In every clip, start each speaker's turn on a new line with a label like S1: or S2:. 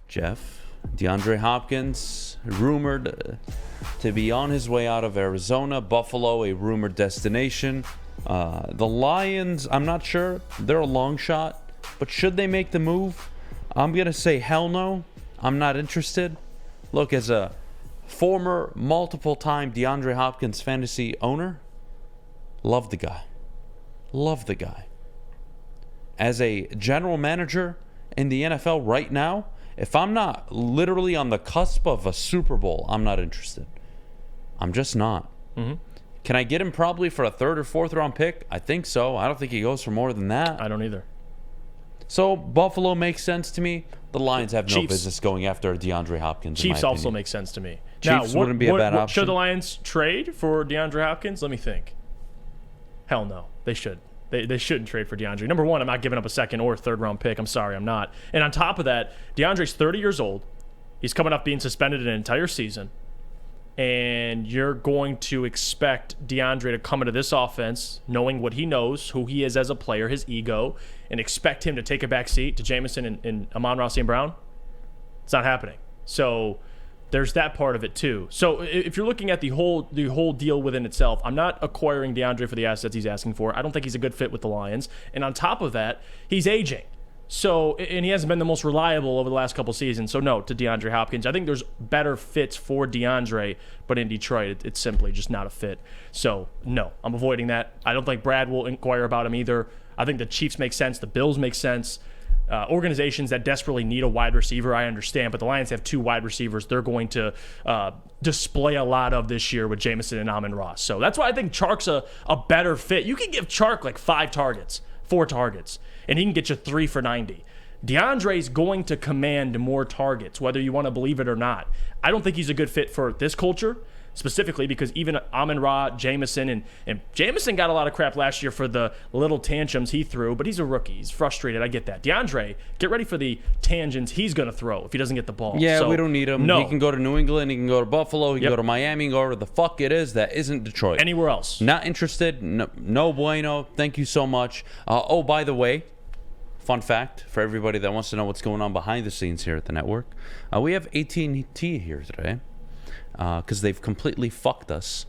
S1: Jeff, DeAndre Hopkins, rumored to be on his way out of Arizona. Buffalo, a rumored destination. The Lions, I'm not sure. They're a long shot. But should they make the move? I'm going to say hell no. I'm not interested. Look, as a former multiple-time DeAndre Hopkins fantasy owner, love the guy. Love the guy. As a general manager in the NFL right now, if I'm not literally on the cusp of a Super Bowl, I'm not interested. I'm just not.
S2: Mm-hmm.
S1: Can I get him probably for a third or fourth round pick? I think so. I don't think he goes for more than that.
S2: I don't either.
S1: So Buffalo makes sense to me. The Lions have no
S2: Chiefs.
S1: business going after DeAndre Hopkins.
S2: Chiefs also make sense to me.
S1: Chiefs
S2: now,
S1: wouldn't be a bad option.
S2: Should the Lions trade for DeAndre Hopkins? Let me think. Hell no. They should. They shouldn't trade for DeAndre. Number one, I'm not giving up a second or third round pick. I'm sorry, I'm not. And on top of that, DeAndre's 30 years old. He's coming off being suspended an entire season. And you're going to expect DeAndre to come into this offense knowing what he knows, who he is as a player, his ego, and expect him to take a back seat to Jameson and Amon-Ra St. Brown? It's not happening. So there's that part of it too. So if you're looking at the whole deal within itself, I'm not acquiring DeAndre for the assets he's asking for. I don't think he's a good fit with the Lions. And on top of that, he's aging. So, and he hasn't been the most reliable over the last couple seasons. So no, to DeAndre Hopkins. I think there's better fits for DeAndre, but in Detroit, it's simply just not a fit. So no, I'm avoiding that. I don't think Brad will inquire about him either. I think the Chiefs make sense. The Bills make sense. Organizations that desperately need a wide receiver, I understand, but the Lions have two wide receivers they're going to display a lot of this year with Jameson and Amon-Ra. So that's why I think Chark's a better fit. You can give Chark like 4 targets, and he can get you 3 for 90. DeAndre's going to command more targets, whether you want to believe it or not. I don't think he's a good fit for this culture, specifically because even Amon-Ra, Jameson, and Jameson got a lot of crap last year for the little tantrums he threw, but he's a rookie. He's frustrated. I get that. DeAndre, get ready for the tangents he's going to throw if he doesn't get the ball.
S1: Yeah,
S2: so,
S1: we don't need him.
S2: No.
S1: He can go to New England. He can go to Buffalo. He can go to Miami. He can go wherever the fuck it is that isn't Detroit.
S2: Anywhere else.
S1: Not interested. No bueno. Thank you so much. Oh, by the way, fun fact for everybody that wants to know what's going on behind the scenes here at the network. We have AT&T here today. Because they've completely fucked us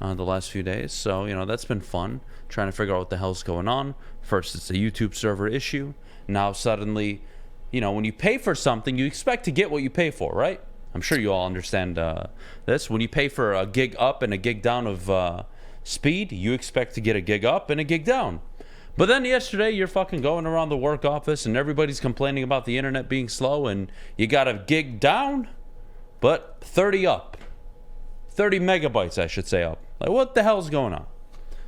S1: the last few days. So, that's been fun, trying to figure out what the hell's going on. First, it's a YouTube server issue. Now, suddenly, when you pay for something, you expect to get what you pay for, right? I'm sure you all understand this. When you pay for a gig up and a gig down of speed, you expect to get a gig up and a gig down. But then yesterday, you're fucking going around the work office, and everybody's complaining about the internet being slow, and you got a gig down, but 30 up. 30 megabytes, I should say, up. Like, what the hell's going on?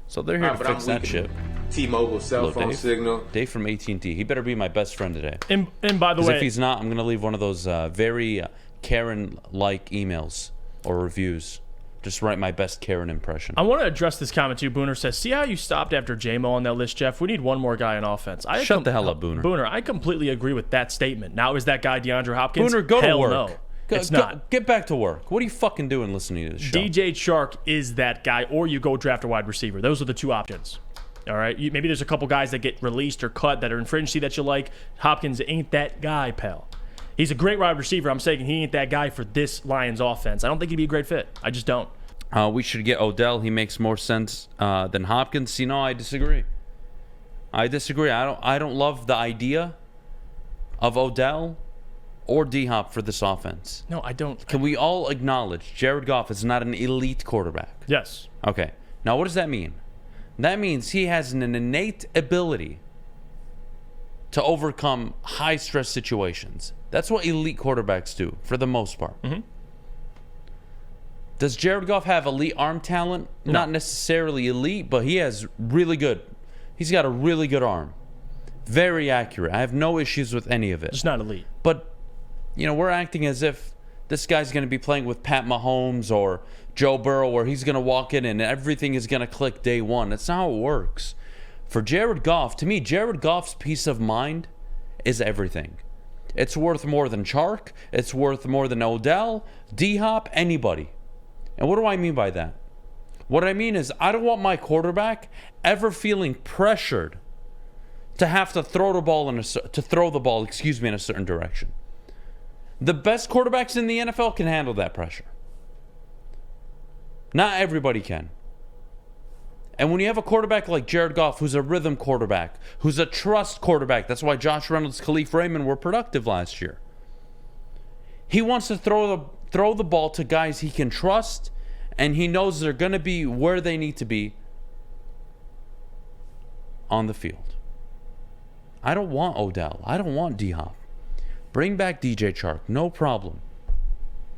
S1: So they're here to fix that shit.
S3: T-Mobile cell phone signal.
S1: Dave from AT&T. He better be my best friend today.
S2: And by the way,
S1: if he's not, I'm going to leave one of those very Karen-like emails or reviews. Just write my best Karen impression.
S2: I want to address this comment too. Booner says, see how you stopped after J-Mo on that list, Jeff? We need one more guy on offense.
S1: Shut the hell up, Booner.
S2: Booner, I completely agree with that statement. Now, is that guy DeAndre Hopkins?
S1: Booner, go to work.
S2: No. It's not.
S1: Get back to work. What are you fucking doing listening to this show?
S2: DJ Chark is that guy, or you go draft a wide receiver. Those are the two options. All right? Maybe there's a couple guys that get released or cut that are in free agency that you like. Hopkins ain't that guy, pal. He's a great wide receiver. I'm saying he ain't that guy for this Lions offense. I don't think he'd be a great fit. I just don't.
S1: We should get Odell. He makes more sense than Hopkins. I disagree. I don't love the idea of Odell or D-Hop for this offense.
S2: No, I don't.
S1: Can we all acknowledge Jared Goff is not an elite quarterback?
S2: Yes.
S1: Okay. Now, what does that mean? That means he has an innate ability to overcome high-stress situations. That's what elite quarterbacks do, for the most part.
S2: Mm-hmm.
S1: Does Jared Goff have elite arm talent?
S2: No.
S1: Not necessarily elite, but he has really good. He's got a really good arm. Very accurate. I have no issues with any of it.
S2: Just not elite.
S1: But, we're acting as if this guy's going to be playing with Pat Mahomes or Joe Burrow, where he's going to walk in and everything is going to click day one. That's not how it works. For Jared Goff, to me, Jared Goff's peace of mind is everything. It's worth more than Chark. It's worth more than Odell, D-Hop, anybody. And what do I mean by that? What I mean is I don't want my quarterback ever feeling pressured to have to throw the ball in a certain direction. The best quarterbacks in the NFL can handle that pressure. Not everybody can. And when you have a quarterback like Jared Goff, who's a rhythm quarterback, who's a trust quarterback, that's why Josh Reynolds, Khalif Raymond were productive last year. He wants to throw the ball to guys he can trust, and he knows they're going to be where they need to be on the field. I don't want Odell. I don't want D-Hop. Bring back DJ Chark. No problem.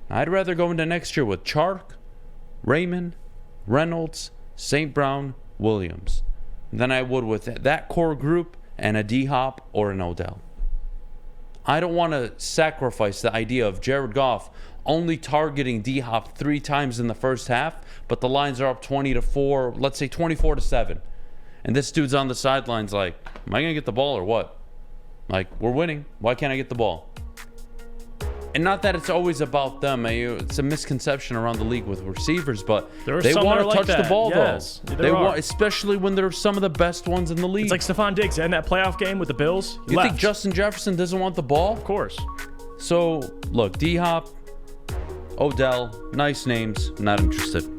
S1: I'd rather go into next year with Chark, Raymond, Reynolds, St. Brown, Williams than I would with that core group and a D-Hop or an Odell. I don't want to sacrifice the idea of Jared Goff only targeting D-Hop 3 times in the first half, but the lines are up 20-4, let's say 24-7. And this dude's on the sidelines like, am I going to get the ball or what? Like, we're winning. Why can't I get the ball? And not that it's always about them. It's a misconception around the league with receivers, but they want to touch the ball, though. They want, especially when they're some of the best ones in the league.
S2: It's like Stephon Diggs in that playoff game with the Bills.
S1: You think Justin Jefferson doesn't want the ball?
S2: Of course.
S1: So, look, D-Hop, Odell, nice names. Not interested.